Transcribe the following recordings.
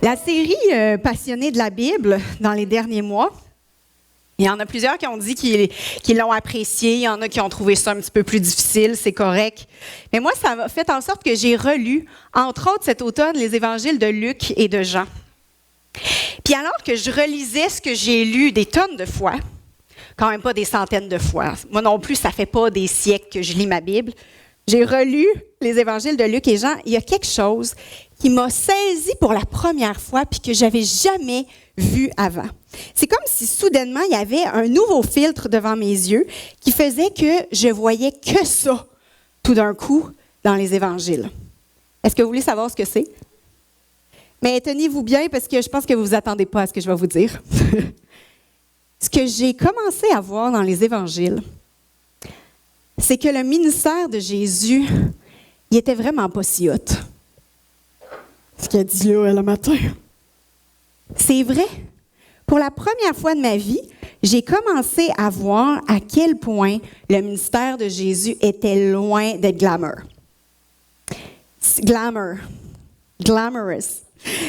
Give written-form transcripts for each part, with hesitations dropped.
La série Passionnés de la Bible, dans les derniers mois, il y en a plusieurs qui ont dit qu'ils l'ont apprécié. Il y en a qui ont trouvé ça un petit peu plus difficile, c'est correct. Mais moi, ça a fait en sorte que j'ai relu, entre autres cet automne, les évangiles de Luc et de Jean. Puis alors que je relisais ce que j'ai lu des tonnes de fois, quand même pas des centaines de fois, moi non plus, ça fait pas des siècles que je lis ma Bible, j'ai relu les évangiles de Luc et Jean. Il y a quelque chose qui m'a saisi pour la première fois puis que j'avais jamais vu avant. C'est comme si soudainement, il y avait un nouveau filtre devant mes yeux qui faisait que je voyais que ça, tout d'un coup, dans les évangiles. Est-ce que vous voulez savoir ce que c'est? Mais tenez-vous bien parce que je pense que vous ne vous attendez pas à ce que je vais vous dire. Ce que j'ai commencé à voir dans les évangiles, c'est que le ministère de Jésus, il était vraiment pas si hot. Ce qu'il a dit là le matin. C'est vrai. Pour la première fois de ma vie, j'ai commencé à voir à quel point le ministère de Jésus était loin d'être glamorous.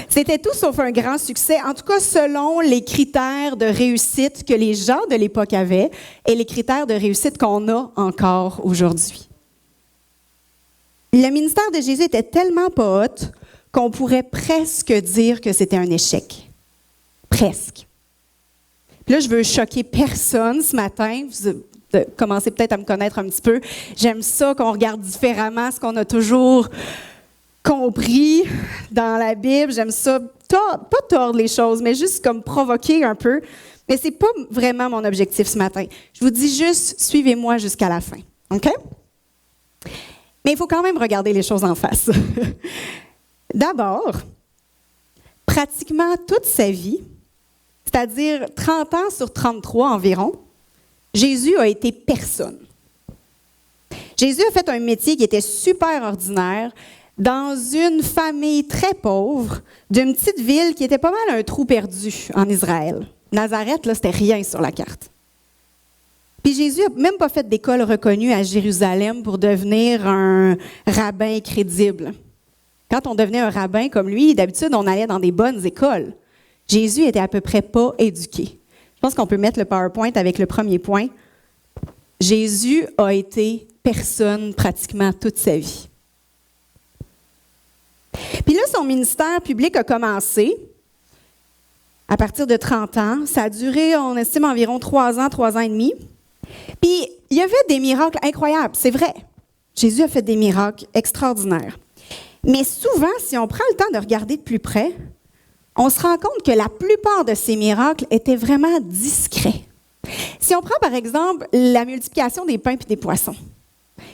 C'était tout sauf un grand succès, en tout cas selon les critères de réussite que les gens de l'époque avaient et les critères de réussite qu'on a encore aujourd'hui. Le ministère de Jésus était tellement pas hot qu'on pourrait presque dire que c'était un échec. Presque. Puis là, je veux choquer personne ce matin. Vous commencez peut-être à me connaître un petit peu. J'aime ça qu'on regarde différemment ce qu'on a toujours compris dans la Bible. J'aime ça, pas tordre les choses, mais juste comme provoquer un peu. Mais c'est pas vraiment mon objectif ce matin. Je vous dis juste, suivez-moi jusqu'à la fin. OK? Mais il faut quand même regarder les choses en face. D'abord, pratiquement toute sa vie, c'est-à-dire 30 ans sur 33 environ, Jésus a été personne. Jésus a fait un métier qui était super ordinaire dans une famille très pauvre d'une petite ville qui était pas mal un trou perdu en Israël. Nazareth, là, c'était rien sur la carte. Puis Jésus n'a même pas fait d'école reconnue à Jérusalem pour devenir un rabbin crédible. Quand on devenait un rabbin comme lui, d'habitude, on allait dans des bonnes écoles. Jésus était à peu près pas éduqué. Je pense qu'on peut mettre le PowerPoint avec le premier point. Jésus a été personne pratiquement toute sa vie. Puis là, son ministère public a commencé à partir de 30 ans. Ça a duré, on estime, environ 3 ans et demi. Puis il y avait des miracles incroyables, c'est vrai. Jésus a fait des miracles extraordinaires. Mais souvent, si on prend le temps de regarder de plus près, on se rend compte que la plupart de ces miracles étaient vraiment discrets. Si on prend par exemple la multiplication des pains et des poissons,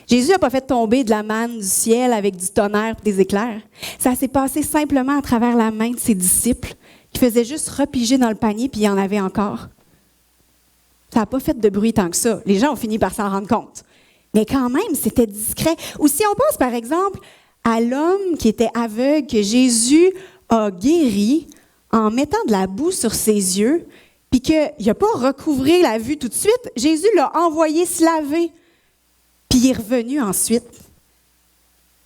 Jésus n'a pas fait tomber de la manne du ciel avec du tonnerre et des éclairs. Ça s'est passé simplement à travers la main de ses disciples qui faisaient juste repiger dans le panier puis il y en avait encore. Ça n'a pas fait de bruit tant que ça. Les gens ont fini par s'en rendre compte. Mais quand même, c'était discret. Ou si on pense par exemple à l'homme qui était aveugle, que Jésus a guéri en mettant de la boue sur ses yeux, puis qu'il n'a pas recouvré la vue tout de suite. Jésus l'a envoyé se laver, puis il est revenu ensuite.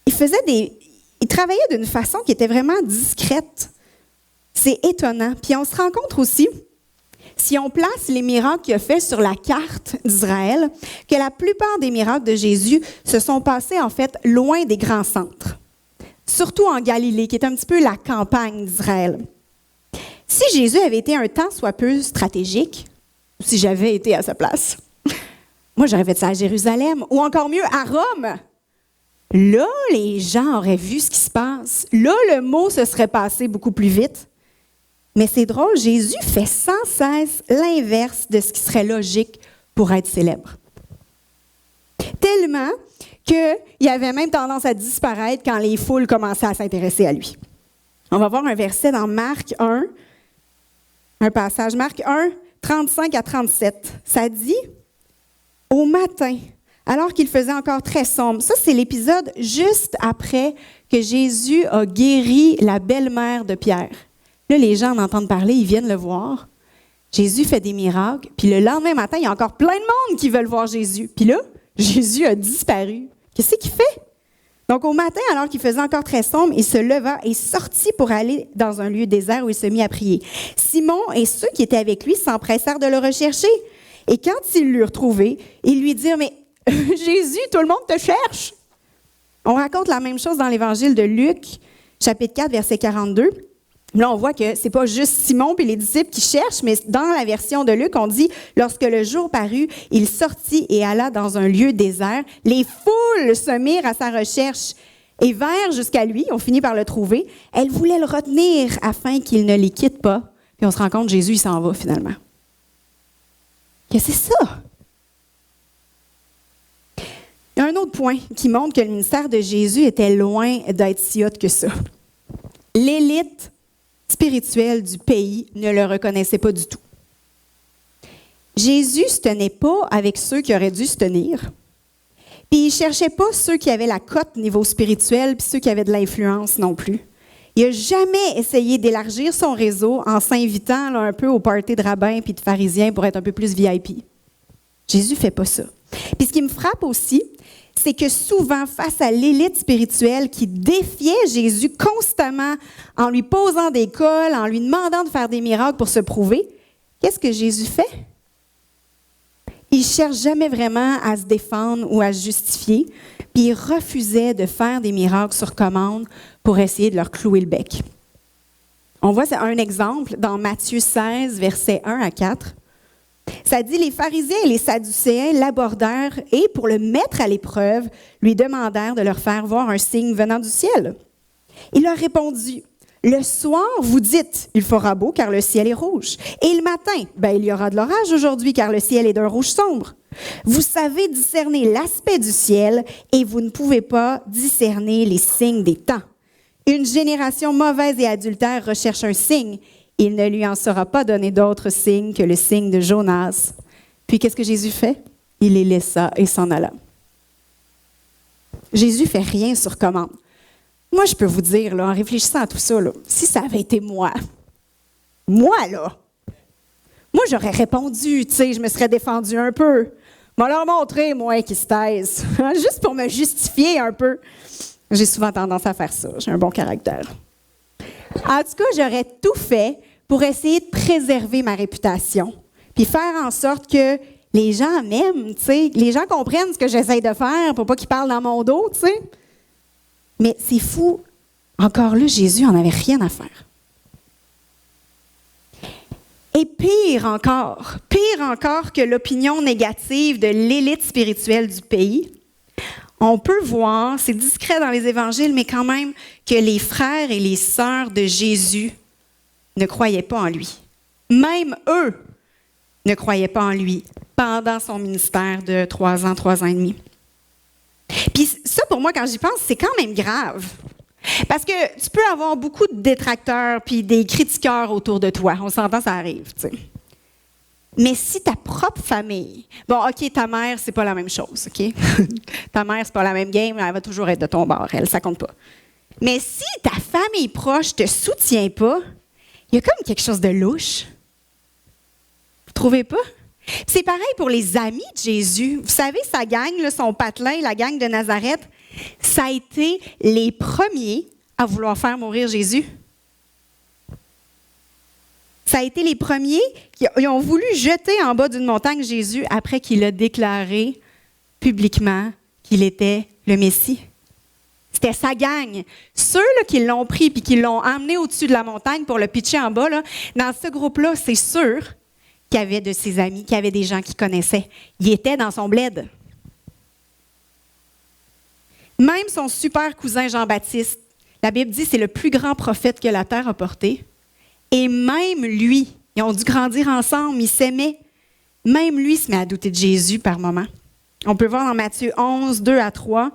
Il travaillait d'une façon qui était vraiment discrète. C'est étonnant. Puis on se rend compte aussi, si on place les miracles qu'il a fait sur la carte d'Israël, que la plupart des miracles de Jésus se sont passés en fait loin des grands centres. Surtout en Galilée, qui est un petit peu la campagne d'Israël. Si Jésus avait été un tant soit peu stratégique, ou si j'avais été à sa place, moi j'aurais fait ça à Jérusalem, ou encore mieux à Rome. Là, les gens auraient vu ce qui se passe. Là, le mot se serait passé beaucoup plus vite. Mais c'est drôle, Jésus fait sans cesse l'inverse de ce qui serait logique pour être célèbre. Tellement qu'il avait même tendance à disparaître quand les foules commençaient à s'intéresser à lui. On va voir un verset dans Marc 1, un passage, Marc 1, 35 à 37. Ça dit, « Au matin, alors qu'il faisait encore très sombre », ça c'est l'épisode juste après que Jésus a guéri la belle-mère de Pierre. Là, les gens en entendent parler, ils viennent le voir. Jésus fait des miracles, puis le lendemain matin, il y a encore plein de monde qui veulent voir Jésus. Puis là, Jésus a disparu. Qu'est-ce qu'il fait? Donc, au matin, alors qu'il faisait encore très sombre, il se leva et sortit pour aller dans un lieu désert où il se mit à prier. Simon et ceux qui étaient avec lui s'empressèrent de le rechercher. Et quand ils l'eurent trouvé, ils lui dirent, « Mais Jésus, tout le monde te cherche! » On raconte la même chose dans l'Évangile de Luc, chapitre 4, verset 42. Là, on voit que c'est pas juste Simon et les disciples qui cherchent, mais dans la version de Luc, on dit « Lorsque le jour parut, il sortit et alla dans un lieu désert. Les foules se mirent à sa recherche et vinrent jusqu'à lui. On finit par le trouver. Elles voulaient le retenir afin qu'il ne les quitte pas. » Puis on se rend compte, Jésus, il s'en va finalement. Qu'est-ce que c'est ça? Il y a un autre point qui montre que le ministère de Jésus était loin d'être si hot que ça. L'élite spirituelle du pays ne le reconnaissait pas du tout. Jésus ne se tenait pas avec ceux qui auraient dû se tenir. Puis il ne cherchait pas ceux qui avaient la cote niveau spirituel puis ceux qui avaient de l'influence non plus. Il n'a jamais essayé d'élargir son réseau en s'invitant là, un peu au party de rabbins puis de pharisiens pour être un peu plus VIP. Jésus ne fait pas ça. Puis ce qui me frappe aussi, c'est que souvent, face à l'élite spirituelle qui défiait Jésus constamment en lui posant des cols, en lui demandant de faire des miracles pour se prouver, qu'est-ce que Jésus fait? Il ne cherche jamais vraiment à se défendre ou à se justifier, puis il refusait de faire des miracles sur commande pour essayer de leur clouer le bec. On voit un exemple dans Matthieu 16, versets 1 à 4. Ça dit, les pharisiens et les sadducéens l'abordèrent et, pour le mettre à l'épreuve, lui demandèrent de leur faire voir un signe venant du ciel. Il leur répondit, « Le soir, vous dites, il fera beau car le ciel est rouge. Et le matin, il y aura de l'orage aujourd'hui car le ciel est d'un rouge sombre. Vous savez discerner l'aspect du ciel et vous ne pouvez pas discerner les signes des temps. Une génération mauvaise et adultère recherche un signe. Il ne lui en sera pas donné d'autre signe que le signe de Jonas. » Puis qu'est-ce que Jésus fait? Il les laissa et s'en alla. Jésus ne fait rien sur commande. Moi, je peux vous dire, là, en réfléchissant à tout ça, là, si ça avait été moi, j'aurais répondu, je me serais défendu un peu. Je vais leur montrer, moi, qu'ils se taisent, juste pour me justifier un peu. J'ai souvent tendance à faire ça, j'ai un bon caractère. En tout cas, j'aurais tout fait pour essayer de préserver ma réputation, puis faire en sorte que les gens m'aiment, les gens comprennent ce que j'essaie de faire pour pas qu'ils parlent dans mon dos, Mais c'est fou, encore là, Jésus n'en avait rien à faire. Et pire encore que l'opinion négative de l'élite spirituelle du pays, on peut voir, c'est discret dans les évangiles, mais quand même, que les frères et les sœurs de Jésus ne croyaient pas en lui. Même eux ne croyaient pas en lui pendant son ministère de 3 ans et demi. Puis ça, pour moi, quand j'y pense, c'est quand même grave. Parce que tu peux avoir beaucoup de détracteurs puis des critiqueurs autour de toi. On s'entend, ça arrive, Mais si ta propre famille... Bon, OK, ta mère, c'est pas la même chose, OK? Ta mère, c'est pas la même game, elle va toujours être de ton bord, elle, ça compte pas. Mais si ta famille proche te soutient pas, il y a comme quelque chose de louche. Vous trouvez pas? C'est pareil pour les amis de Jésus. Vous savez, sa gang, là, son patelin, la gang de Nazareth, ça a été les premiers à vouloir faire mourir Jésus. Ça a été les premiers qui ont voulu jeter en bas d'une montagne Jésus après qu'il a déclaré publiquement qu'il était le Messie. C'était sa gang. Ceux là, qui l'ont pris et qui l'ont emmené au-dessus de la montagne pour le pitcher en bas, là, dans ce groupe-là, c'est sûr qu'il y avait de ses amis, qu'il y avait des gens qui connaissaient. Il était dans son bled. Même son super cousin Jean-Baptiste, la Bible dit que c'est le plus grand prophète que la terre a porté. Et même lui, ils ont dû grandir ensemble, ils s'aimaient. Même lui se met à douter de Jésus par moments. On peut voir dans Matthieu 11, 2 à 3.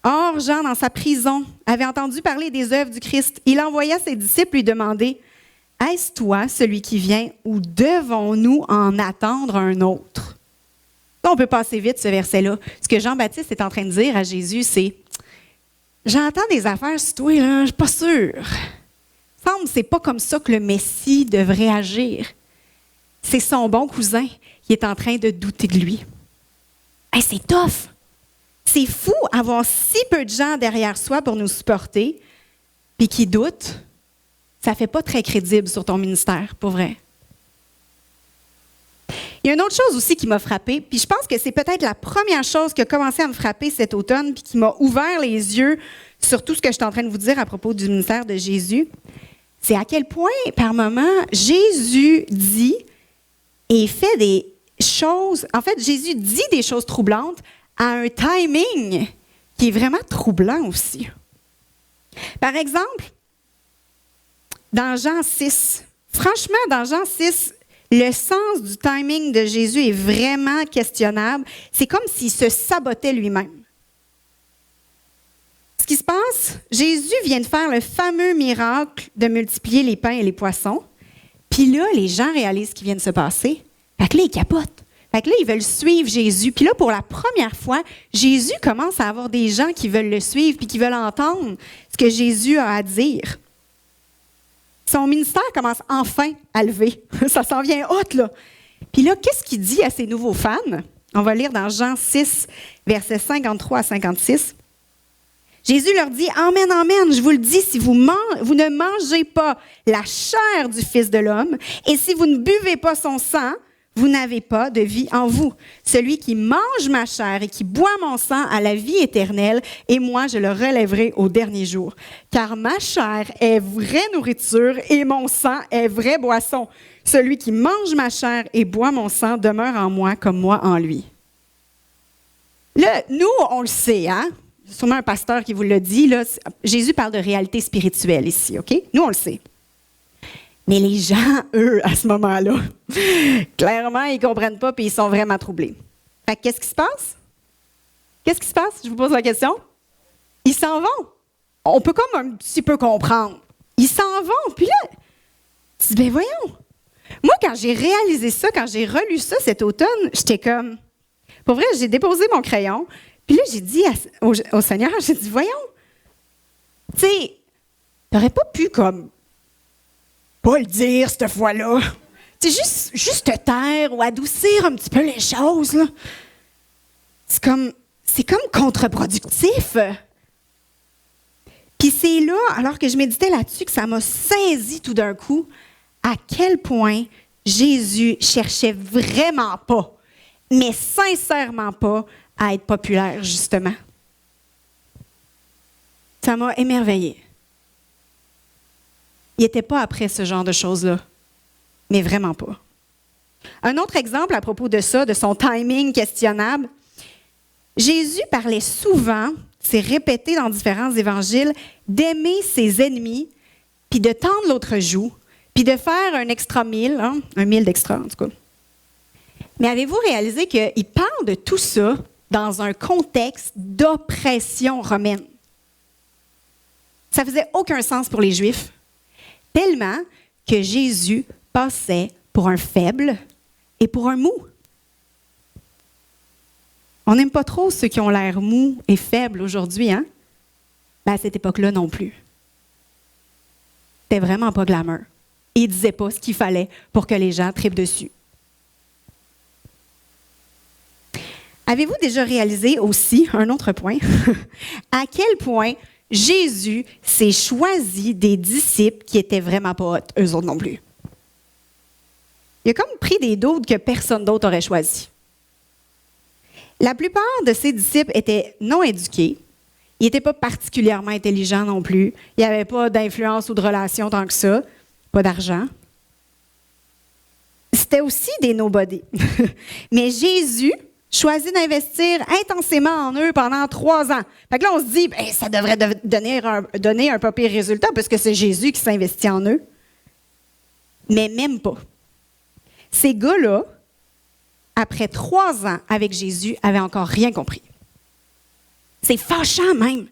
Or, Jean, dans sa prison, avait entendu parler des œuvres du Christ. Il envoya ses disciples lui demander, « Est-ce toi celui qui vient ou devons-nous en attendre un autre? » On peut passer vite ce verset-là. Ce que Jean-Baptiste est en train de dire à Jésus, c'est « J'entends des affaires sur toi, là, je ne suis pas sûre. Il semble que ce n'est pas comme ça que le Messie devrait agir. » C'est son bon cousin qui est en train de douter de lui. Hey, c'est tough! C'est fou avoir si peu de gens derrière soi pour nous supporter, puis qui doutent. Ça ne fait pas très crédible sur ton ministère, pour vrai. Il y a une autre chose aussi qui m'a frappée, puis je pense que c'est peut-être la première chose qui a commencé à me frapper cet automne, puis qui m'a ouvert les yeux sur tout ce que je suis en train de vous dire à propos du ministère de Jésus. C'est à quel point, par moments, Jésus dit et fait des choses. En fait, Jésus dit des choses troublantes à un timing qui est vraiment troublant aussi. Par exemple, dans Jean 6, franchement, dans Jean 6, le sens du timing de Jésus est vraiment questionnable. C'est comme s'il se sabotait lui-même. Ce qui se passe, Jésus vient de faire le fameux miracle de multiplier les pains et les poissons. Puis là, les gens réalisent ce qui vient de se passer. Fait que là, ils capotent. Fait que là, ils veulent suivre Jésus. Puis là, pour la première fois, Jésus commence à avoir des gens qui veulent le suivre puis qui veulent entendre ce que Jésus a à dire. Son ministère commence enfin à lever. Ça s'en vient haute, là. Puis là, qu'est-ce qu'il dit à ses nouveaux fans? On va lire dans Jean 6, versets 53 à 56. Jésus leur dit, « Amen, amen, je vous le dis, si vous ne mangez pas la chair du Fils de l'homme, et si vous ne buvez pas son sang, vous n'avez pas de vie en vous. Celui qui mange ma chair et qui boit mon sang a la vie éternelle, et moi je le relèverai au dernier jour. Car ma chair est vraie nourriture et mon sang est vraie boisson. Celui qui mange ma chair et boit mon sang demeure en moi comme moi en lui. » Là, nous, on le sait, hein? Sûrement un pasteur qui vous l'a dit, là, Jésus parle de réalité spirituelle ici, OK? Nous, on le sait. Mais les gens, eux, à ce moment-là, clairement, ils ne comprennent pas et ils sont vraiment troublés. Fait que qu'est-ce qui se passe? Qu'est-ce qui se passe? Je vous pose la question. Ils s'en vont. On peut comme un petit peu comprendre. Ils s'en vont. Puis là, tu dis, ben voyons. Moi, quand j'ai réalisé ça, quand j'ai relu ça cet automne, j'étais comme... Pour vrai, j'ai déposé mon crayon. Puis là, j'ai dit au Seigneur, j'ai dit, voyons. Tu sais, t'aurais pas pu comme... pas le dire cette fois-là. C'est juste te taire ou adoucir un petit peu les choses, là. C'est comme contre-productif. Puis c'est là, alors que je méditais là-dessus, que ça m'a saisi tout d'un coup à quel point Jésus cherchait vraiment pas, mais sincèrement pas, à être populaire, justement. Ça m'a émerveillée. Il n'était pas après ce genre de choses-là, mais vraiment pas. Un autre exemple à propos de ça, de son timing questionnable, Jésus parlait souvent, c'est répété dans différents évangiles, d'aimer ses ennemis, puis de tendre l'autre joue, puis de faire un extra mille, hein, un mille d'extra en tout cas. Mais avez-vous réalisé qu'il parle de tout ça dans un contexte d'oppression romaine? Ça faisait aucun sens pour les Juifs. Tellement que Jésus passait pour un faible et pour un mou. On n'aime pas trop ceux qui ont l'air mous et faibles aujourd'hui, hein? Ben, à cette époque-là non plus. C'était vraiment pas glamour. Il ne disait pas ce qu'il fallait pour que les gens trippent dessus. Avez-vous déjà réalisé aussi, un autre point, à quel point Jésus s'est choisi des disciples qui n'étaient vraiment pas hot, eux autres non plus. Il a comme pris des doutes que personne d'autre aurait choisi. La plupart de ses disciples étaient non éduqués. Ils n'étaient pas particulièrement intelligents non plus. Il n'y avait pas d'influence ou de relation tant que ça. Pas d'argent. C'était aussi des nobody. Mais Jésus choisit d'investir intensément en eux pendant 3 ans. Fait que là, on se dit, ben, ça devrait donner un pas pire résultat parce que c'est Jésus qui s'investit en eux. Mais même pas. Ces gars-là, après 3 ans avec Jésus, n'avaient encore rien compris. C'est fâchant même.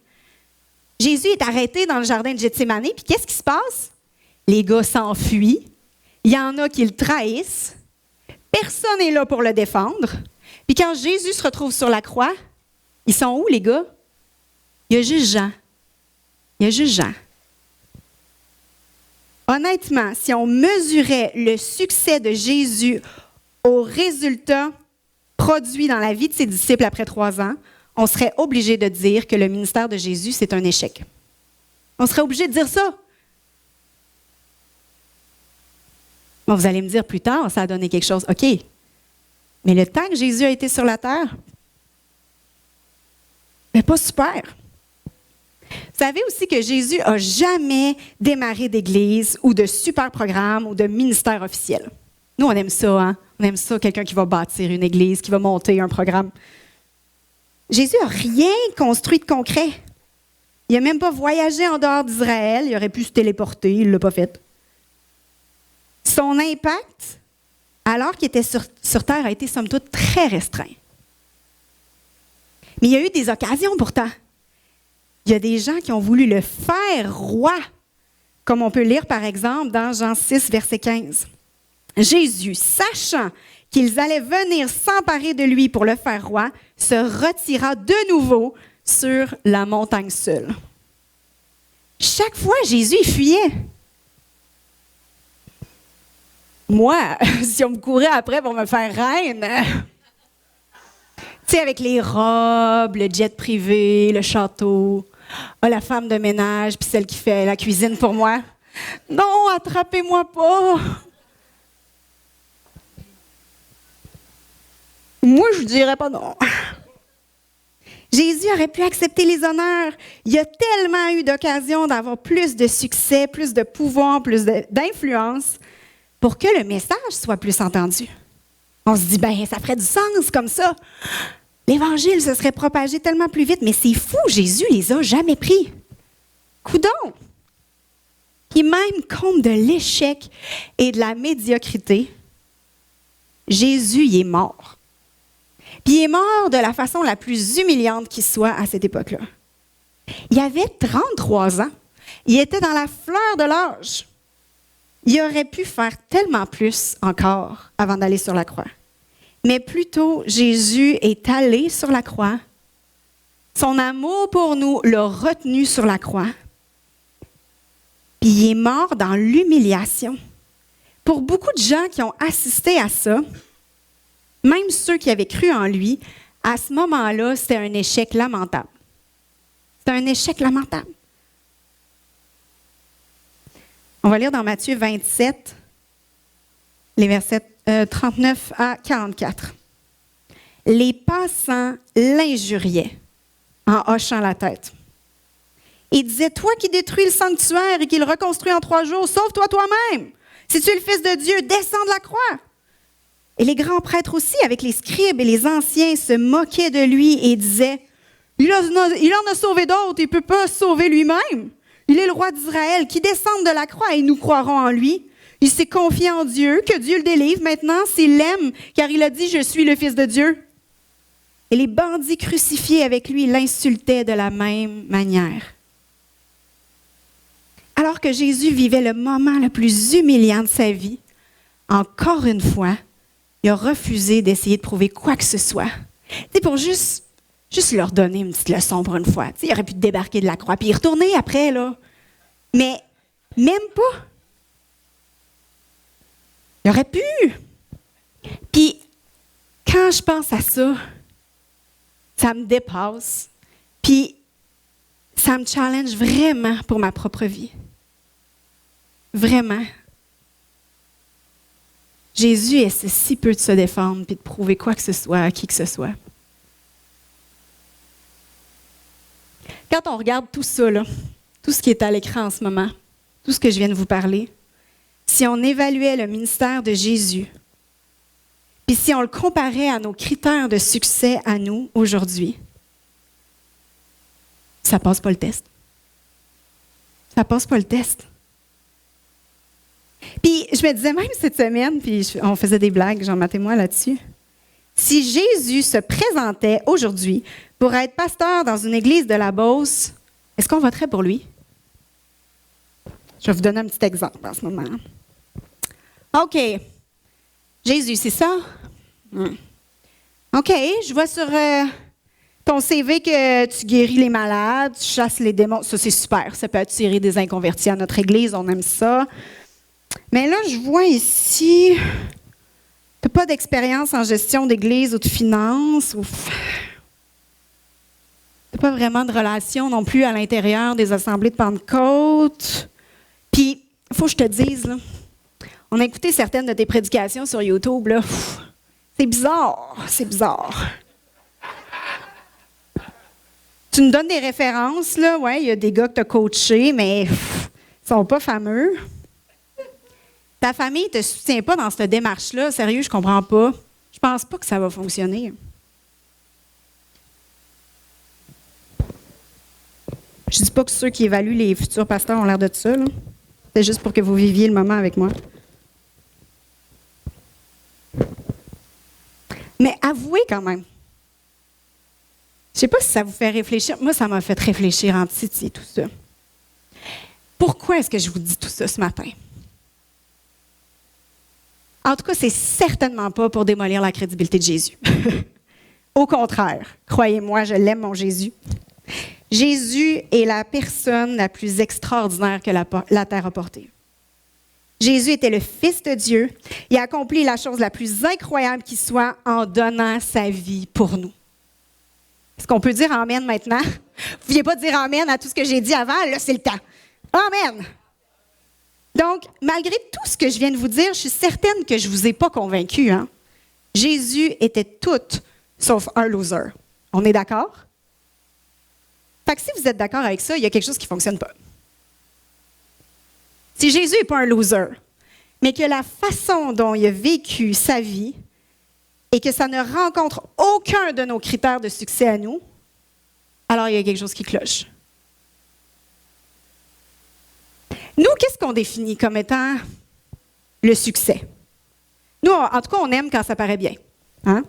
Jésus est arrêté dans le jardin de Gethsémane, puis qu'est-ce qui se passe? Les gars s'enfuient. Il y en a qui le trahissent. Personne n'est là pour le défendre. Puis quand Jésus se retrouve sur la croix, ils sont où, les gars? Il y a juste Jean. Il y a juste Jean. Honnêtement, si on mesurait le succès de Jésus aux résultats produits dans la vie de ses disciples après 3 ans, on serait obligé de dire que le ministère de Jésus, c'est un échec. On serait obligé de dire ça. Bon, vous allez me dire plus tard, ça a donné quelque chose. OK. Mais le temps que Jésus a été sur la terre, c'est pas super. Vous savez aussi que Jésus n'a jamais démarré d'église ou de super programme ou de ministère officiel. Nous, on aime ça, hein? On aime ça, quelqu'un qui va bâtir une église, qui va monter un programme. Jésus n'a rien construit de concret. Il n'a même pas voyagé en dehors d'Israël. Il aurait pu se téléporter, il ne l'a pas fait. Son impact, alors qu'il était sur terre, a été somme toute très restreint. Mais il y a eu des occasions pourtant. Il y a des gens qui ont voulu le faire roi, comme on peut lire par exemple dans Jean 6, verset 15. Jésus, sachant qu'ils allaient venir s'emparer de lui pour le faire roi, se retira de nouveau sur la montagne seule. Chaque fois, Jésus il fuyait. Moi, si on me courait après pour me faire reine, tu sais, avec les robes, le jet privé, le château, la femme de ménage, puis celle qui fait la cuisine pour moi. Non, attrapez-moi pas. Moi, je dirais pas non. Jésus aurait pu accepter les honneurs. Il y a tellement eu d'occasions d'avoir plus de succès, plus de pouvoir, plus d'influence pour que le message soit plus entendu. On se dit, ça ferait du sens comme ça. L'Évangile se serait propagé tellement plus vite, mais c'est fou, Jésus les a jamais pris. Coudon! Puis même compte de l'échec et de la médiocrité, Jésus y est mort. Puis il est mort de la façon la plus humiliante qui soit à cette époque-là. Il avait 33 ans. Il était dans la fleur de l'âge. Il aurait pu faire tellement plus encore avant d'aller sur la croix. Mais plutôt, Jésus est allé sur la croix. Son amour pour nous l'a retenu sur la croix. Puis il est mort dans l'humiliation. Pour beaucoup de gens qui ont assisté à ça, même ceux qui avaient cru en lui, à ce moment-là, c'était un échec lamentable. C'était un échec lamentable. On va lire dans Matthieu 27, les versets 39 à 44. Les passants l'injuriaient en hochant la tête. Ils disaient, toi qui détruis le sanctuaire et qui le reconstruis en 3 jours, sauve-toi toi-même. Si tu es le Fils de Dieu, descends de la croix. Et les grands prêtres aussi, avec les scribes et les anciens, se moquaient de lui et disaient, il en a sauvé d'autres, il ne peut pas se sauver lui-même. Il est le roi d'Israël, qui descende de la croix et nous croirons en lui. Il s'est confié en Dieu, que Dieu le délivre maintenant s'il l'aime, car il a dit, je suis le Fils de Dieu. Et les bandits crucifiés avec lui l'insultaient de la même manière. Alors que Jésus vivait le moment le plus humiliant de sa vie, encore une fois, il a refusé d'essayer de prouver quoi que ce soit. C'est pour juste leur donner une petite leçon pour une fois. Il aurait pu débarquer de la croix puis y retourner après, là. Mais même pas. Il aurait pu. Puis, quand je pense à ça, ça me dépasse. Puis, ça me challenge vraiment pour ma propre vie. Vraiment. Jésus essaie si peu de se défendre puis de prouver quoi que ce soit à qui que ce soit. Quand on regarde tout ça, là, tout ce qui est à l'écran en ce moment, tout ce que je viens de vous parler, si on évaluait le ministère de Jésus, puis si on le comparait à nos critères de succès à nous aujourd'hui, ça passe pas le test. Ça passe pas le test. Puis je me disais même cette semaine, puis on faisait des blagues, Jean-Marc et moi là-dessus, si Jésus se présentait aujourd'hui pour être pasteur dans une église de la Beauce, est-ce qu'on voterait pour lui? Je vais vous donner un petit exemple en ce moment. OK. Jésus, c'est ça? OK, je vois sur ton CV que tu guéris les malades, tu chasses les démons. Ça, c'est super. Ça peut attirer des inconvertis à notre église. On aime ça. Mais là, je vois ici, tu n'as pas d'expérience en gestion d'église ou de finances. Il n'y a pas vraiment de relation non plus à l'intérieur des assemblées de Pentecôte. Puis, il faut que je te dise, là, on a écouté certaines de tes prédications sur YouTube, là. C'est bizarre, c'est bizarre. Tu nous donnes des références, là, ouais, il y a des gars que tu as coachés, mais ils ne sont pas fameux. Ta famille ne te soutient pas dans cette démarche-là. Sérieux, je ne comprends pas. Je pense pas que ça va fonctionner. Je ne dis pas que ceux qui évaluent les futurs pasteurs ont l'air de ça, là. C'est juste pour que vous viviez le moment avec moi. Mais avouez quand même. Je ne sais pas si ça vous fait réfléchir. Moi, ça m'a fait réfléchir en Titi, tout ça. Pourquoi est-ce que je vous dis tout ça ce matin? En tout cas, c'est certainement pas pour démolir la crédibilité de Jésus. Au contraire, croyez-moi, je l'aime, mon Jésus. Jésus est la personne la plus extraordinaire que la terre a portée. Jésus était le Fils de Dieu. Il a accompli la chose la plus incroyable qui soit en donnant sa vie pour nous. Est-ce qu'on peut dire Amen maintenant? Vous ne pouviez pas dire Amen à tout ce que j'ai dit avant, là, c'est le temps. Amen! Donc, malgré tout ce que je viens de vous dire, je suis certaine que je ne vous ai pas convaincu. Hein? Jésus était tout sauf un loser. On est d'accord? Fait que si vous êtes d'accord avec ça, il y a quelque chose qui ne fonctionne pas. Si Jésus n'est pas un loser, mais que la façon dont il a vécu sa vie et que ça ne rencontre aucun de nos critères de succès à nous, alors il y a quelque chose qui cloche. Nous, qu'est-ce qu'on définit comme étant le succès? Nous, en tout cas, on aime quand ça paraît bien. Hein?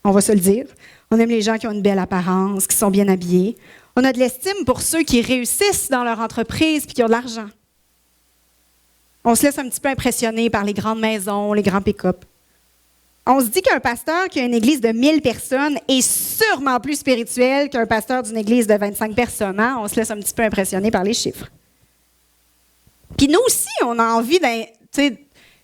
On va se le dire. On aime les gens qui ont une belle apparence, qui sont bien habillés. On a de l'estime pour ceux qui réussissent dans leur entreprise et qui ont de l'argent. On se laisse un petit peu impressionner par les grandes maisons, les grands pick-up. On se dit qu'un pasteur qui a une église de 1000 personnes est sûrement plus spirituel qu'un pasteur d'une église de 25 personnes. Hein? On se laisse un petit peu impressionner par les chiffres. Puis nous aussi, on a envie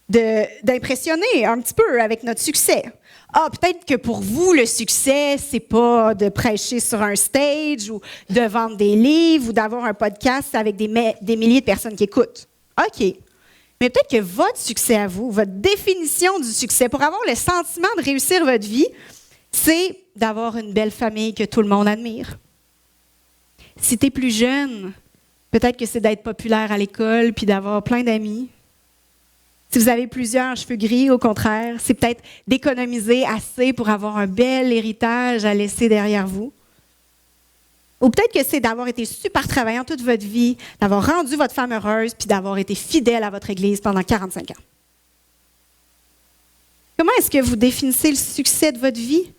d'impressionner un petit peu avec notre succès. Ah, peut-être que pour vous, le succès, c'est pas de prêcher sur un stage ou de vendre des livres ou d'avoir un podcast avec des milliers de personnes qui écoutent. OK. Mais peut-être que votre succès à vous, votre définition du succès, pour avoir le sentiment de réussir votre vie, c'est d'avoir une belle famille que tout le monde admire. Si tu es plus jeune, peut-être que c'est d'être populaire à l'école puis d'avoir plein d'amis. Si vous avez plusieurs cheveux gris, au contraire, c'est peut-être d'économiser assez pour avoir un bel héritage à laisser derrière vous. Ou peut-être que c'est d'avoir été super travaillant toute votre vie, d'avoir rendu votre femme heureuse puis d'avoir été fidèle à votre Église pendant 45 ans. Comment est-ce que vous définissez le succès de votre vie?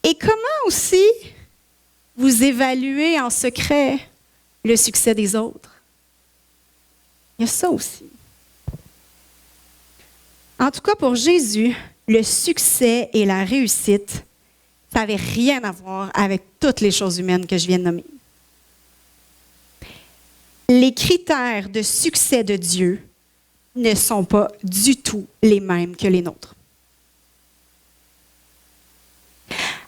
Et comment aussi vous évaluez en secret le succès des autres? Il y a ça aussi. En tout cas, pour Jésus, le succès et la réussite, ça n'avait rien à voir avec toutes les choses humaines que je viens de nommer. Les critères de succès de Dieu ne sont pas du tout les mêmes que les nôtres.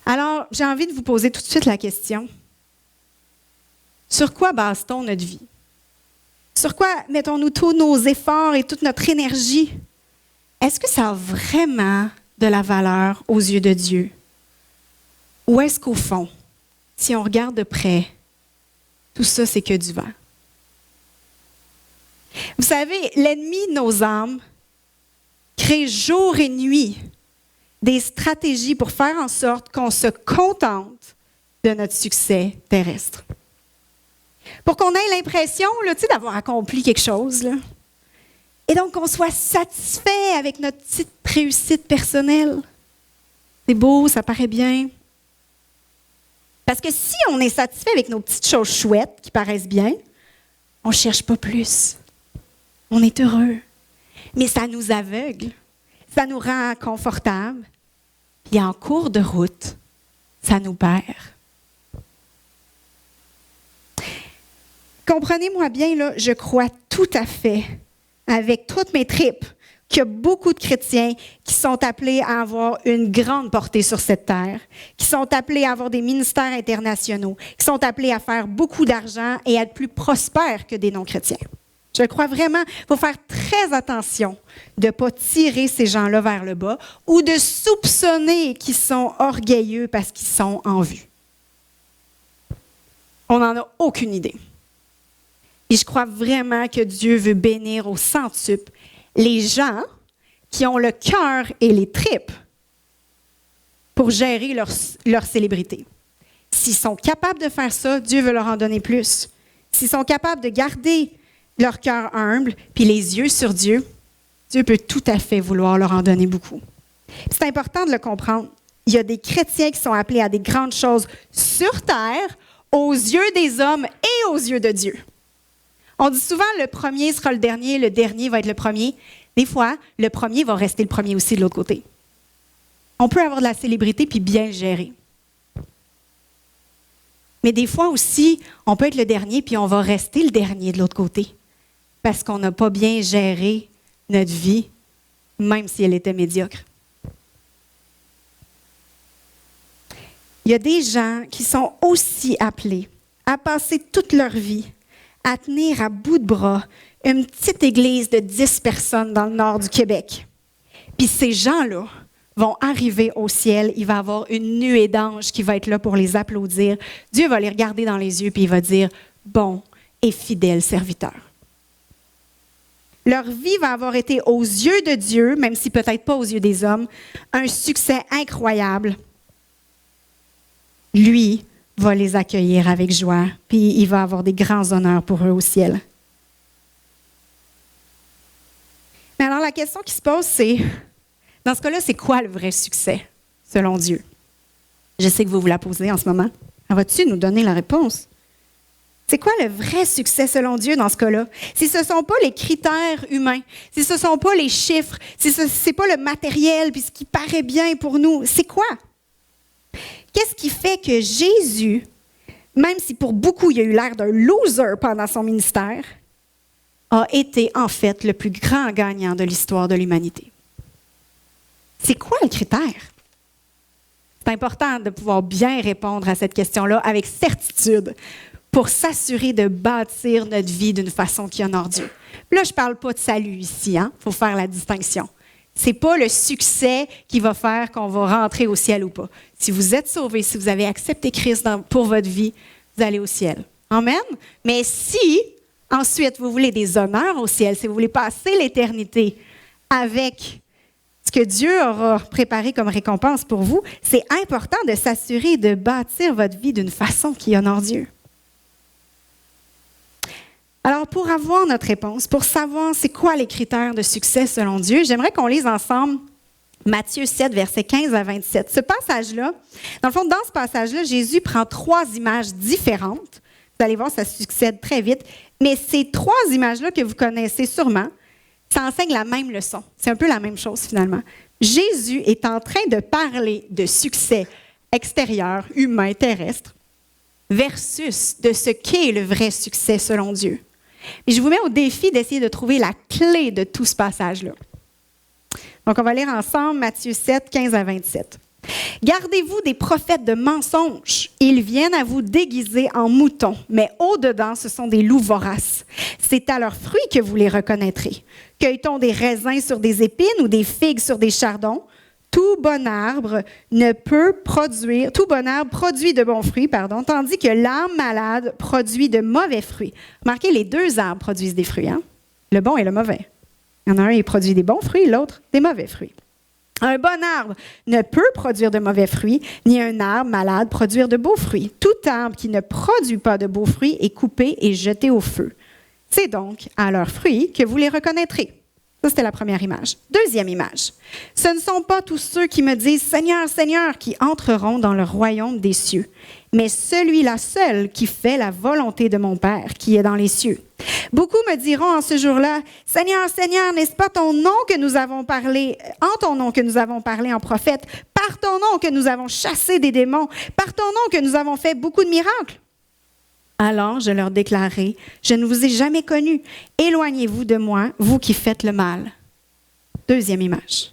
Alors, j'ai envie de vous poser tout de suite la question. Sur quoi base-t-on notre vie? Sur quoi mettons-nous tous nos efforts et toute notre énergie? Est-ce que ça a vraiment de la valeur aux yeux de Dieu? Ou est-ce qu'au fond, si on regarde de près, tout ça, c'est que du vent? Vous savez, l'ennemi de nos âmes crée jour et nuit des stratégies pour faire en sorte qu'on se contente de notre succès terrestre. Pour qu'on ait l'impression là, d'avoir accompli quelque chose. Là. Et donc qu'on soit satisfait avec notre petite réussite personnelle. C'est beau, ça paraît bien. Parce que si on est satisfait avec nos petites choses chouettes qui paraissent bien, on ne cherche pas plus. On est heureux. Mais ça nous aveugle. Ça nous rend confortables. Puis en cours de route, ça nous perd. Comprenez-moi bien, là, je crois tout à fait, avec toutes mes tripes, qu'il y a beaucoup de chrétiens qui sont appelés à avoir une grande portée sur cette terre, qui sont appelés à avoir des ministères internationaux, qui sont appelés à faire beaucoup d'argent et à être plus prospères que des non-chrétiens. Je crois vraiment qu'il faut faire très attention de ne pas tirer ces gens-là vers le bas ou de soupçonner qu'ils sont orgueilleux parce qu'ils sont en vue. On n'en a aucune idée. Et je crois vraiment que Dieu veut bénir au centuple les gens qui ont le cœur et les tripes pour gérer leur célébrité. S'ils sont capables de faire ça, Dieu veut leur en donner plus. S'ils sont capables de garder leur cœur humble puis les yeux sur Dieu, Dieu peut tout à fait vouloir leur en donner beaucoup. C'est important de le comprendre. Il y a des chrétiens qui sont appelés à des grandes choses sur terre, aux yeux des hommes et aux yeux de Dieu. On dit souvent le premier sera le dernier va être le premier. Des fois, le premier va rester le premier aussi de l'autre côté. On peut avoir de la célébrité puis bien le gérer. Mais des fois aussi, on peut être le dernier puis on va rester le dernier de l'autre côté parce qu'on n'a pas bien géré notre vie, même si elle était médiocre. Il y a des gens qui sont aussi appelés à passer toute leur vie à tenir à bout de bras une petite église de 10 personnes dans le nord du Québec. Puis ces gens-là vont arriver au ciel, il va y avoir une nuée d'anges qui va être là pour les applaudir. Dieu va les regarder dans les yeux puis il va dire « Bon et fidèle serviteur ». Leur vie va avoir été aux yeux de Dieu, même si peut-être pas aux yeux des hommes, un succès incroyable. Lui va les accueillir avec joie, puis il va avoir des grands honneurs pour eux au ciel. Mais alors la question qui se pose, c'est, dans ce cas-là, c'est quoi le vrai succès, selon Dieu? Je sais que vous la posez en ce moment. Vas-tu nous donner la réponse? C'est quoi le vrai succès selon Dieu dans ce cas-là? Si ce ne sont pas les critères humains, si ce ne sont pas les chiffres, si ce n'est pas le matériel, puis ce qui paraît bien pour nous, c'est quoi? Qu'est-ce qui fait que Jésus, même si pour beaucoup il a eu l'air d'un loser pendant son ministère, a été en fait le plus grand gagnant de l'histoire de l'humanité? C'est quoi le critère? C'est important de pouvoir bien répondre à cette question-là avec certitude pour s'assurer de bâtir notre vie d'une façon qui honore Dieu. Puis là, je ne parle pas de salut ici, hein? Il faut faire la distinction. Ce n'est pas le succès qui va faire qu'on va rentrer au ciel ou pas. Si vous êtes sauvé, si vous avez accepté Christ pour votre vie, vous allez au ciel. Amen? Mais si, ensuite, vous voulez des honneurs au ciel, si vous voulez passer l'éternité avec ce que Dieu aura préparé comme récompense pour vous, c'est important de s'assurer de bâtir votre vie d'une façon qui honore Dieu. Alors, pour avoir notre réponse, pour savoir c'est quoi les critères de succès selon Dieu, j'aimerais qu'on lise ensemble Matthieu 7, versets 15 à 27. Ce passage-là, dans le fond, dans ce passage-là, Jésus prend 3 images différentes. Vous allez voir, ça succède très vite. Mais ces 3 images-là que vous connaissez sûrement, ça enseigne la même leçon. C'est un peu la même chose, finalement. Jésus est en train de parler de succès extérieur, humain, terrestre, versus de ce qu'est le vrai succès selon Dieu. Et je vous mets au défi d'essayer de trouver la clé de tout ce passage-là. Donc, on va lire ensemble Matthieu 7, 15 à 27. « Gardez-vous des prophètes de mensonges. Ils viennent à vous déguiser en moutons, mais au-dedans, ce sont des loups voraces. C'est à leurs fruits que vous les reconnaîtrez. Cueille-t-on des raisins sur des épines ou des figues sur des chardons? Tout bon arbre produit de bons fruits, tandis que l'arbre malade produit de mauvais fruits. » Remarquez, les 2 arbres produisent des fruits, hein? Le bon et le mauvais. Il y en a un qui produit des bons fruits, l'autre des mauvais fruits. Un bon arbre ne peut produire de mauvais fruits, ni un arbre malade produire de beaux fruits. Tout arbre qui ne produit pas de beaux fruits est coupé et jeté au feu. C'est donc à leurs fruits que vous les reconnaîtrez. Ça, c'était la première image. Deuxième image. Ce ne sont pas tous ceux qui me disent « Seigneur, Seigneur » qui entreront dans le royaume des cieux, mais celui-là seul qui fait la volonté de mon Père qui est dans les cieux. Beaucoup me diront en ce jour-là « Seigneur, Seigneur, n'est-ce pas ton nom que nous avons parlé, en ton nom que nous avons parlé en prophète, par ton nom que nous avons chassé des démons, par ton nom que nous avons fait beaucoup de miracles? » Alors je leur déclarerai, « Je ne vous ai jamais connus. Éloignez-vous de moi, vous qui faites le mal. » Deuxième image.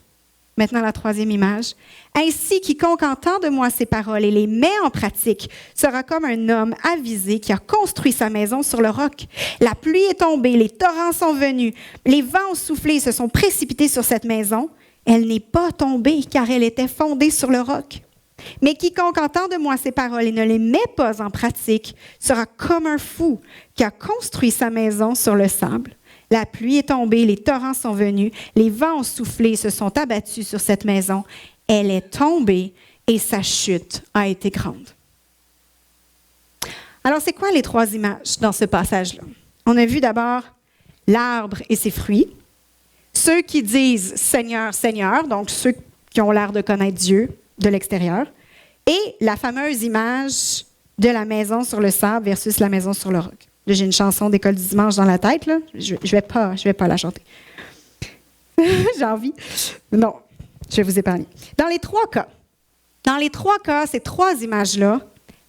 Maintenant, la troisième image. Ainsi, quiconque entend de moi ces paroles et les met en pratique sera comme un homme avisé qui a construit sa maison sur le roc. La pluie est tombée, les torrents sont venus, les vents ont soufflé et se sont précipités sur cette maison. Elle n'est pas tombée car elle était fondée sur le roc. Mais quiconque entend de moi ces paroles et ne les met pas en pratique sera comme un fou qui a construit sa maison sur le sable. La pluie est tombée, les torrents sont venus, les vents ont soufflé et se sont abattus sur cette maison. Elle est tombée et sa chute a été grande. Alors, c'est quoi les trois images dans ce passage-là? On a vu d'abord l'arbre et ses fruits. Ceux qui disent « Seigneur, Seigneur », donc ceux qui ont l'air de connaître Dieu de l'extérieur. Et la fameuse image de la maison sur le sable versus la maison sur le roc. Là, j'ai une chanson d'école du dimanche dans la tête. Là. Je vais pas la chanter. J'ai envie. Non, je vais vous épargner. Dans les trois cas, ces trois images-là,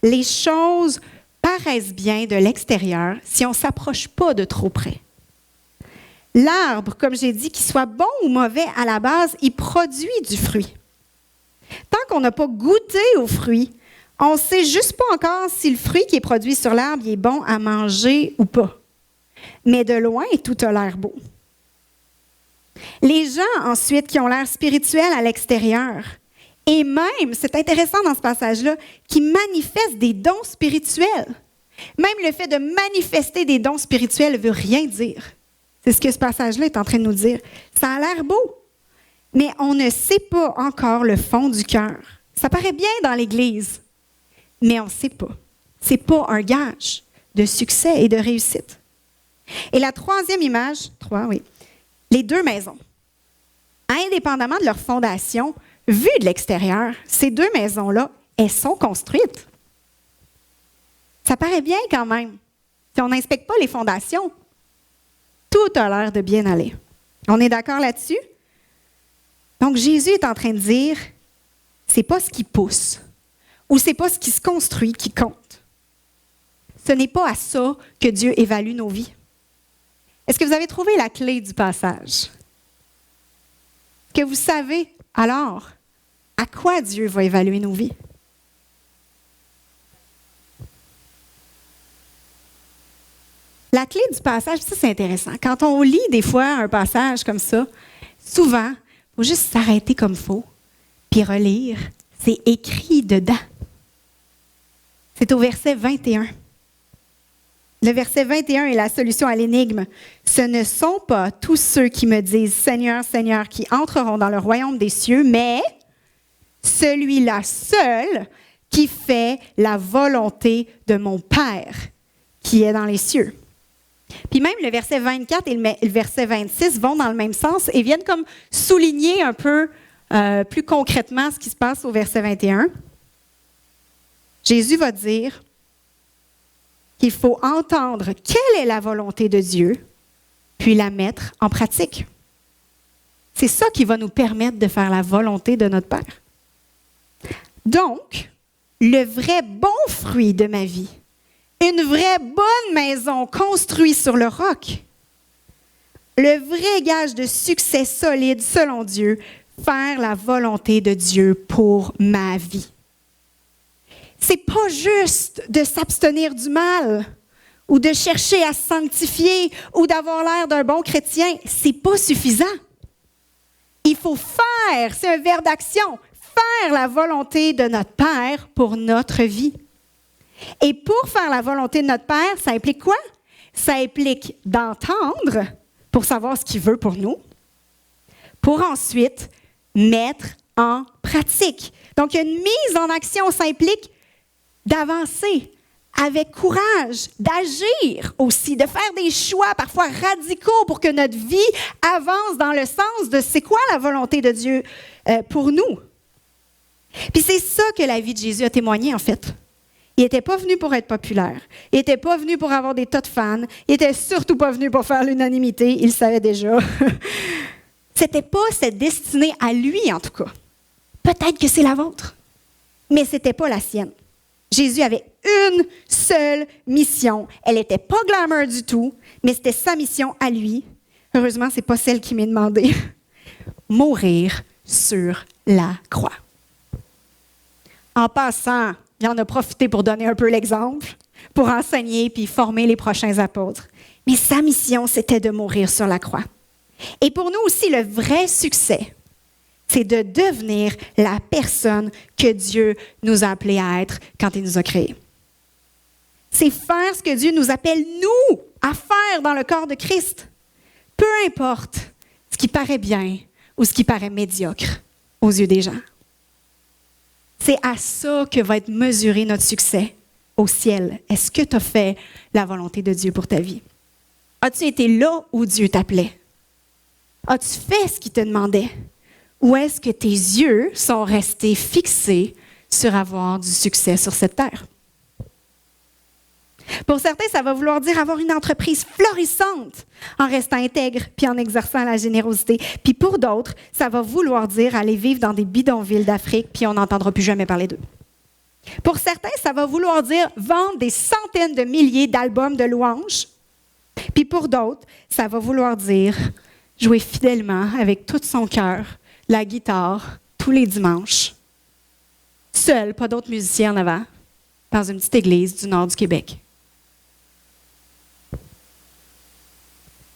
les choses paraissent bien de l'extérieur si on ne s'approche pas de trop près. L'arbre, comme j'ai dit, qu'il soit bon ou mauvais à la base, il produit du fruit. Tant qu'on n'a pas goûté au fruit, on ne sait juste pas encore si le fruit qui est produit sur l'arbre est bon à manger ou pas. Mais de loin, tout a l'air beau. Les gens, ensuite, qui ont l'air spirituels à l'extérieur, et même, c'est intéressant dans ce passage-là, qui manifestent des dons spirituels. Même le fait de manifester des dons spirituels ne veut rien dire. C'est ce que ce passage-là est en train de nous dire. Ça a l'air beau, mais on ne sait pas encore le fond du cœur. Ça paraît bien dans l'Église, mais on ne sait pas. Ce n'est pas un gage de succès et de réussite. Et la troisième image, les deux maisons. Indépendamment de leur fondation, vues de l'extérieur, ces deux maisons-là, elles sont construites. Ça paraît bien quand même. Si on n'inspecte pas les fondations, tout a l'air de bien aller. On est d'accord là-dessus? Donc, Jésus est en train de dire, c'est pas ce qui pousse ou c'est pas ce qui se construit qui compte. Ce n'est pas à ça que Dieu évalue nos vies. Est-ce que vous avez trouvé la clé du passage? Que vous savez alors à quoi Dieu va évaluer nos vies? La clé du passage, ça c'est intéressant. Quand on lit des fois un passage comme ça, souvent, il faut juste s'arrêter comme il faut, puis relire. C'est écrit dedans. C'est au verset 21. Le verset 21 est la solution à l'énigme. Ce ne sont pas tous ceux qui me disent « Seigneur, Seigneur » qui entreront dans le royaume des cieux, mais celui-là seul qui fait la volonté de mon Père qui est dans les cieux. Puis même le verset 24 et le verset 26 vont dans le même sens et viennent comme souligner un peu plus concrètement ce qui se passe au verset 21. Jésus va dire qu'il faut entendre quelle est la volonté de Dieu, puis la mettre en pratique. C'est ça qui va nous permettre de faire la volonté de notre Père. Donc, le vrai bon fruit de ma vie, une vraie bonne maison construite sur le roc, le vrai gage de succès solide selon Dieu, faire la volonté de Dieu pour ma vie. C'est pas juste de s'abstenir du mal ou de chercher à se sanctifier ou d'avoir l'air d'un bon chrétien. C'est pas suffisant. Il faut faire, c'est un verbe d'action, faire la volonté de notre Père pour notre vie. Et pour faire la volonté de notre Père, ça implique quoi? Ça implique d'entendre pour savoir ce qu'il veut pour nous, pour ensuite mettre en pratique. Donc, une mise en action, ça implique d'avancer avec courage, d'agir aussi, de faire des choix parfois radicaux pour que notre vie avance dans le sens de c'est quoi la volonté de Dieu pour nous. Puis c'est ça que la vie de Jésus a témoigné en fait. Il n'était pas venu pour être populaire. Il n'était pas venu pour avoir des tas de fans. Il n'était surtout pas venu pour faire l'unanimité. Il le savait déjà. C'était pas cette destinée à lui, en tout cas. Peut-être que c'est la vôtre, mais ce n'était pas la sienne. Jésus avait une seule mission. Elle n'était pas glamour du tout, mais c'était sa mission à lui. Heureusement, ce n'est pas celle qui m'est demandée. mourir sur la croix. En passant, il en a profité pour donner un peu l'exemple, pour enseigner puis former les prochains apôtres. Mais sa mission, c'était de mourir sur la croix. Et pour nous aussi, le vrai succès, c'est de devenir la personne que Dieu nous a appelés à être quand il nous a créés. C'est faire ce que Dieu nous appelle, nous, à faire dans le corps de Christ. Peu importe ce qui paraît bien ou ce qui paraît médiocre aux yeux des gens. C'est à ça que va être mesuré notre succès au ciel. Est-ce que tu as fait la volonté de Dieu pour ta vie? As-tu été là où Dieu t'appelait? As-tu fait ce qu'il te demandait? Ou est-ce que tes yeux sont restés fixés sur avoir du succès sur cette terre? Pour certains, ça va vouloir dire avoir une entreprise florissante en restant intègre puis en exerçant la générosité. Puis pour d'autres, ça va vouloir dire aller vivre dans des bidonvilles d'Afrique puis on n'entendra plus jamais parler d'eux. Pour certains, ça va vouloir dire vendre des centaines de milliers d'albums de louanges. Puis pour d'autres, ça va vouloir dire jouer fidèlement avec tout son cœur la guitare tous les dimanches. Seul, pas d'autres musiciens en avant, dans une petite église du nord du Québec.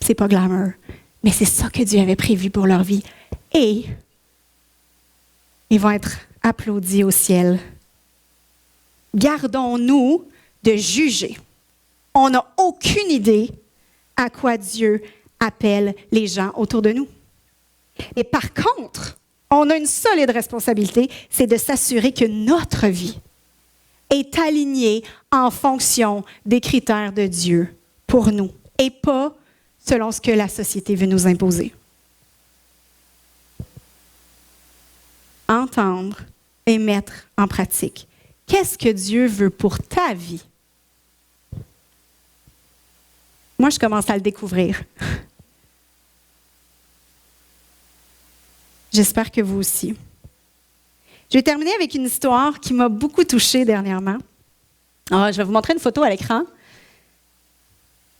C'est pas glamour, mais c'est ça que Dieu avait prévu pour leur vie. Et ils vont être applaudis au ciel. Gardons-nous de juger. On n'a aucune idée à quoi Dieu appelle les gens autour de nous. Et par contre, on a une solide responsabilité, c'est de s'assurer que notre vie est alignée en fonction des critères de Dieu pour nous et pas selon ce que la société veut nous imposer. Entendre et mettre en pratique. Qu'est-ce que Dieu veut pour ta vie? Moi, je commence à le découvrir. J'espère que vous aussi. Je vais terminer avec une histoire qui m'a beaucoup touchée dernièrement. Alors, je vais vous montrer une photo à l'écran.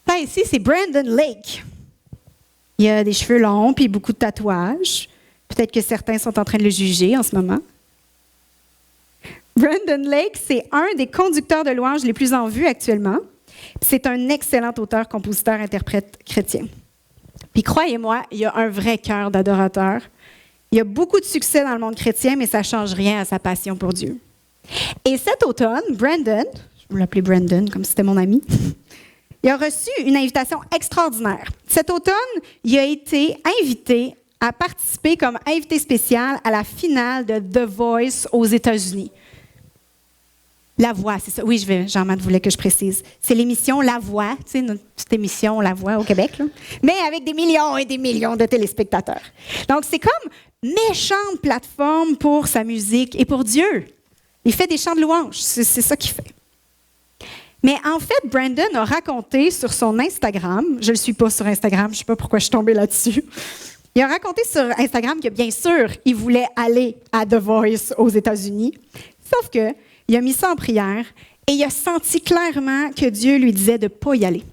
Ça ici, c'est Brandon Lake. Il a des cheveux longs puis beaucoup de tatouages. Peut-être que certains sont en train de le juger en ce moment. Brandon Lake, c'est un des conducteurs de louanges les plus en vue actuellement. C'est un excellent auteur, compositeur, interprète chrétien. Puis croyez-moi, il a un vrai cœur d'adorateur. Il a beaucoup de succès dans le monde chrétien, mais ça ne change rien à sa passion pour Dieu. Et cet automne, Brandon, je vais l'appeler Brandon comme si c'était mon ami, il a reçu une invitation extraordinaire. Cet automne, il a été invité à participer comme invité spécial à la finale de The Voice aux États-Unis. La Voix, c'est ça. Oui, Jean-Marc voulait que je précise. C'est l'émission La Voix, tu sais, notre petite émission La Voix au Québec, là. Mais avec des millions et des millions de téléspectateurs. Donc, c'est comme méchante plateforme pour sa musique et pour Dieu. Il fait des chants de louange, c'est ça qu'il fait. Mais en fait, Brandon a raconté sur son Instagram, je ne le suis pas sur Instagram, je ne sais pas pourquoi je suis tombée là-dessus, il a raconté sur Instagram que bien sûr, il voulait aller à The Voice aux États-Unis, sauf que il a mis ça en prière et il a senti clairement que Dieu lui disait de ne pas y aller.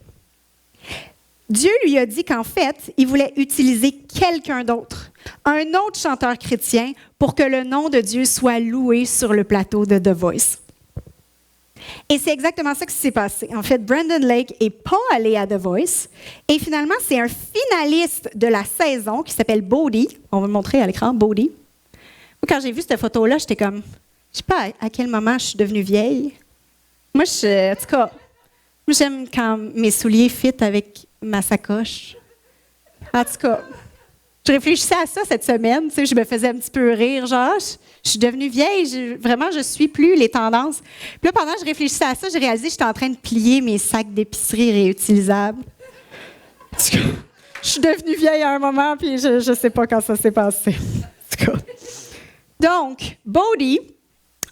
Dieu lui a dit qu'en fait, il voulait utiliser quelqu'un d'autre, un autre chanteur chrétien, pour que le nom de Dieu soit loué sur le plateau de The Voice. Et c'est exactement ça qui s'est passé. En fait, Brandon Lake n'est pas allé à The Voice et finalement, c'est un finaliste de la saison qui s'appelle Bodhi. On va le montrer à l'écran, Bodhi. Moi, quand j'ai vu cette photo-là, j'étais comme... Je ne sais pas à quel moment je suis devenue vieille. Moi, en tout cas, j'aime quand mes souliers fit avec ma sacoche. En tout cas, je réfléchissais à ça cette semaine. Tu sais, je me faisais un petit peu rire. Genre, je suis devenue vieille. Vraiment, je ne suis plus les tendances. Puis là, pendant que je réfléchissais à ça, j'ai réalisé que j'étais en train de plier mes sacs d'épicerie réutilisables. En tout cas, je suis devenue vieille à un moment, puis je ne sais pas quand ça s'est passé. En tout cas. Donc, Bodhi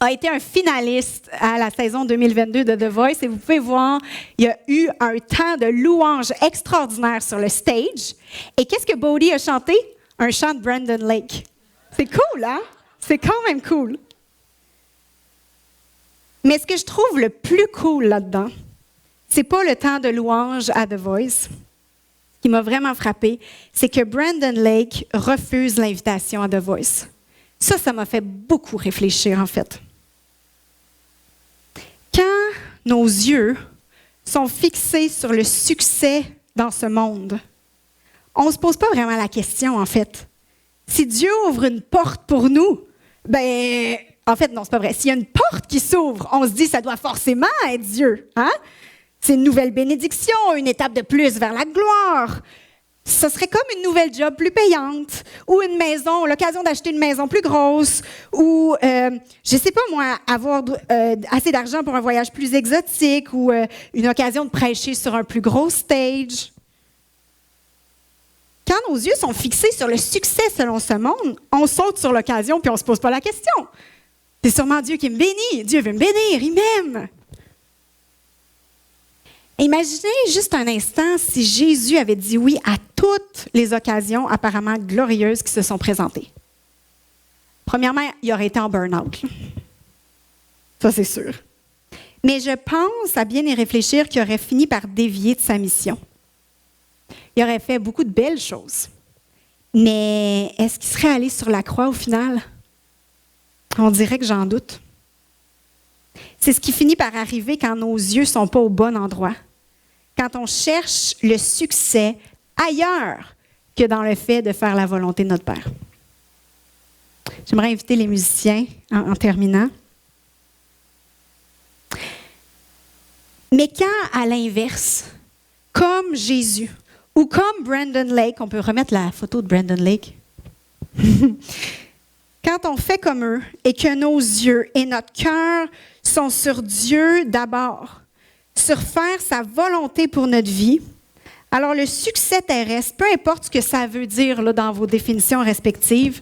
a été un finaliste à la saison 2022 de The Voice et vous pouvez voir, il y a eu un temps de louange extraordinaire sur le stage. Et qu'est-ce que Bodhi a chanté? Un chant de Brandon Lake. C'est cool, hein? C'est quand même cool. Mais ce que je trouve le plus cool là-dedans, c'est pas le temps de louange à The Voice. qui m'a vraiment frappée, c'est que Brandon Lake refuse l'invitation à The Voice. Ça m'a fait beaucoup réfléchir, en fait. Quand nos yeux sont fixés sur le succès dans ce monde, on ne se pose pas vraiment la question, en fait. Si Dieu ouvre une porte pour nous, en fait, non, c'est pas vrai. S'il y a une porte qui s'ouvre, on se dit, ça doit forcément être Dieu. Hein? C'est une nouvelle bénédiction, une étape de plus vers la gloire. Ce serait comme une nouvelle job plus payante, ou une maison, l'occasion d'acheter une maison plus grosse, ou, je sais pas moi, avoir assez d'argent pour un voyage plus exotique, ou une occasion de prêcher sur un plus gros stage. Quand nos yeux sont fixés sur le succès selon ce monde, on saute sur l'occasion puis on ne se pose pas la question. C'est sûrement Dieu qui me bénit. Dieu veut me bénir, il m'aime. Imaginez juste un instant si Jésus avait dit oui à toutes les occasions apparemment glorieuses qui se sont présentées. Premièrement, il aurait été en burn-out. Ça, c'est sûr. Mais je pense, à bien y réfléchir, qu'il aurait fini par dévier de sa mission. Il aurait fait beaucoup de belles choses. Mais est-ce qu'il serait allé sur la croix au final? On dirait que j'en doute. C'est ce qui finit par arriver quand nos yeux ne sont pas au bon endroit. Quand on cherche le succès ailleurs que dans le fait de faire la volonté de notre Père. J'aimerais inviter les musiciens en terminant. Mais quand, à l'inverse, comme Jésus, ou comme Brandon Lake, on peut remettre la photo de Brandon Lake. Quand on fait comme eux et que nos yeux et notre cœur sont sur Dieu d'abord, sur faire sa volonté pour notre vie, alors le succès terrestre, peu importe ce que ça veut dire là, dans vos définitions respectives,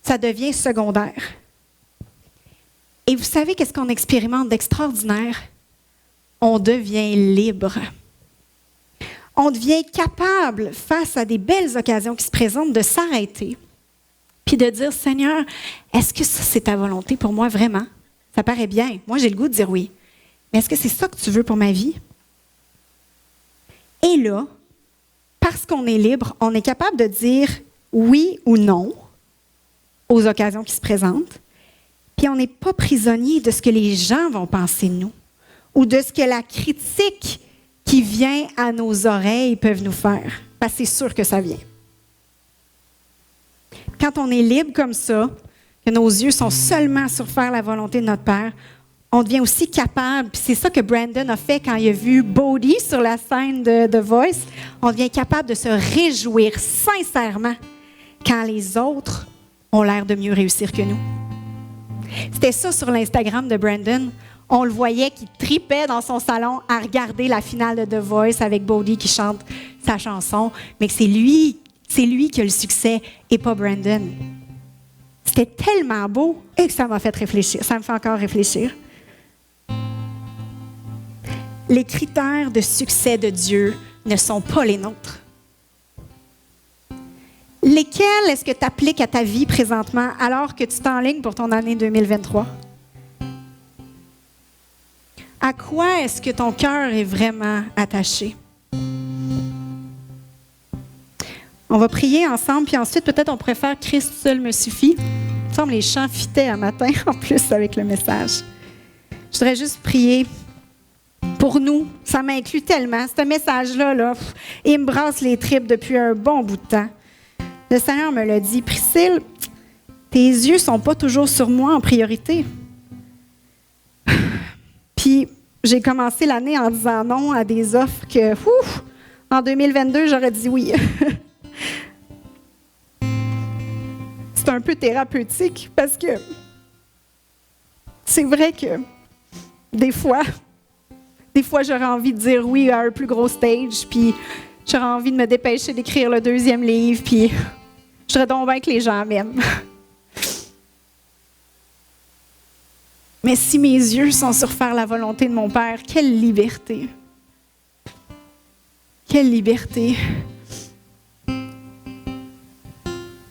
ça devient secondaire. Et vous savez qu'est-ce qu'on expérimente d'extraordinaire? On devient libre. On devient capable, face à des belles occasions qui se présentent, de s'arrêter puis de dire, Seigneur, est-ce que ça, c'est ta volonté pour moi vraiment? Ça paraît bien. Moi, j'ai le goût de dire oui. Mais est-ce que c'est ça que tu veux pour ma vie? Et là, parce qu'on est libre, on est capable de dire oui ou non aux occasions qui se présentent. Puis on n'est pas prisonnier de ce que les gens vont penser de nous ou de ce que la critique qui vient à nos oreilles peuvent nous faire. Parce que c'est sûr que ça vient. Quand on est libre comme ça, que nos yeux sont seulement sur faire la volonté de notre Père, on devient aussi capable, puis c'est ça que Brandon a fait quand il a vu Bodhi sur la scène de The Voice, on devient capable de se réjouir sincèrement quand les autres ont l'air de mieux réussir que nous. C'était ça sur l'Instagram de Brandon. On le voyait qui tripait dans son salon à regarder la finale de The Voice avec Bodhi qui chante sa chanson, mais que c'est lui qui a le succès et pas Brandon. C'était tellement beau et que ça m'a fait réfléchir. Ça me fait encore réfléchir. Les critères de succès de Dieu ne sont pas les nôtres. Lesquels est-ce que tu appliques à ta vie présentement alors que tu t'enlignes pour ton année 2023? À quoi est-ce que ton cœur est vraiment attaché? On va prier ensemble, puis ensuite, peut-être on pourrait faire « Christ seul me suffit ». Il me semble que les chants fitaient un matin, en plus, avec le message. Je voudrais juste prier pour nous. Ça m'inclut tellement. Ce message-là, là, il me brasse les tripes depuis un bon bout de temps. Le Seigneur me l'a dit. « Priscille, tes yeux ne sont pas toujours sur moi en priorité. » Puis, j'ai commencé l'année en disant non à des offres que, en 2022, j'aurais dit oui. C'est un peu thérapeutique parce que c'est vrai que des fois, j'aurais envie de dire oui à un plus gros stage, puis j'aurais envie de me dépêcher d'écrire le 2e livre, puis je serais donc bien que les gens m'aiment. Mais si mes yeux sont sur faire la volonté de mon Père, quelle liberté! Quelle liberté!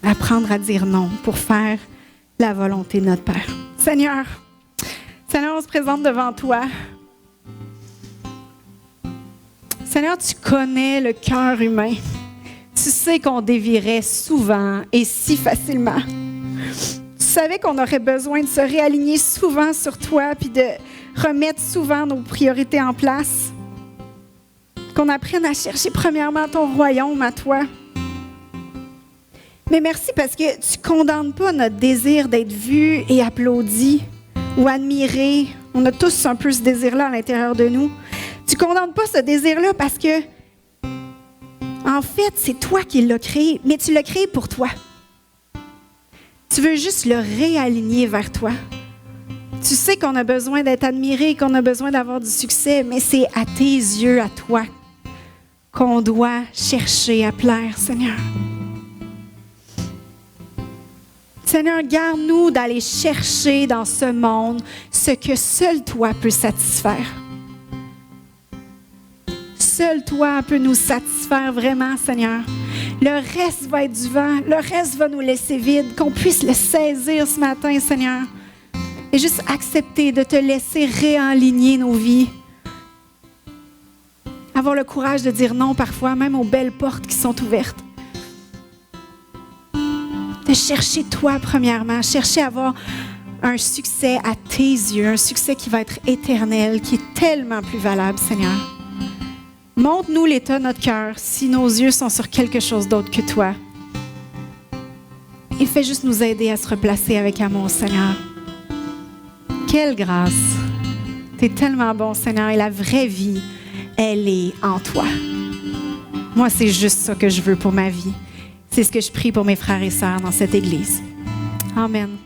Apprendre à dire non pour faire la volonté de notre Père. Seigneur, on se présente devant toi. Seigneur, tu connais le cœur humain. Tu sais qu'on dévirait souvent et si facilement. Tu savais qu'on aurait besoin de se réaligner souvent sur toi puis de remettre souvent nos priorités en place. Qu'on apprenne à chercher premièrement ton royaume à toi. Mais merci parce que tu ne condamnes pas notre désir d'être vu et applaudi ou admiré. On a tous un peu ce désir-là à l'intérieur de nous. Tu ne condamnes pas ce désir-là parce que, en fait, c'est toi qui l'as créé, mais tu l'as créé pour toi. Tu veux juste le réaligner vers toi. Tu sais qu'on a besoin d'être admiré, qu'on a besoin d'avoir du succès, mais c'est à tes yeux, à toi, qu'on doit chercher à plaire, Seigneur. Seigneur, garde-nous d'aller chercher dans ce monde ce que seul toi peux satisfaire. Seul toi peux nous satisfaire vraiment, Seigneur. Le reste va être du vent, le reste va nous laisser vide, qu'on puisse le saisir ce matin, Seigneur. Et juste accepter de te laisser réaligner nos vies. Avoir le courage de dire non parfois, même aux belles portes qui sont ouvertes. De chercher toi premièrement, chercher à avoir un succès à tes yeux, un succès qui va être éternel, qui est tellement plus valable, Seigneur. Montre-nous l'état de notre cœur si nos yeux sont sur quelque chose d'autre que toi. Et fais juste nous aider à se replacer avec amour, Seigneur. Quelle grâce! Tu es tellement bon, Seigneur, et la vraie vie, elle est en toi. Moi, c'est juste ça que je veux pour ma vie. C'est ce que je prie pour mes frères et sœurs dans cette Église. Amen.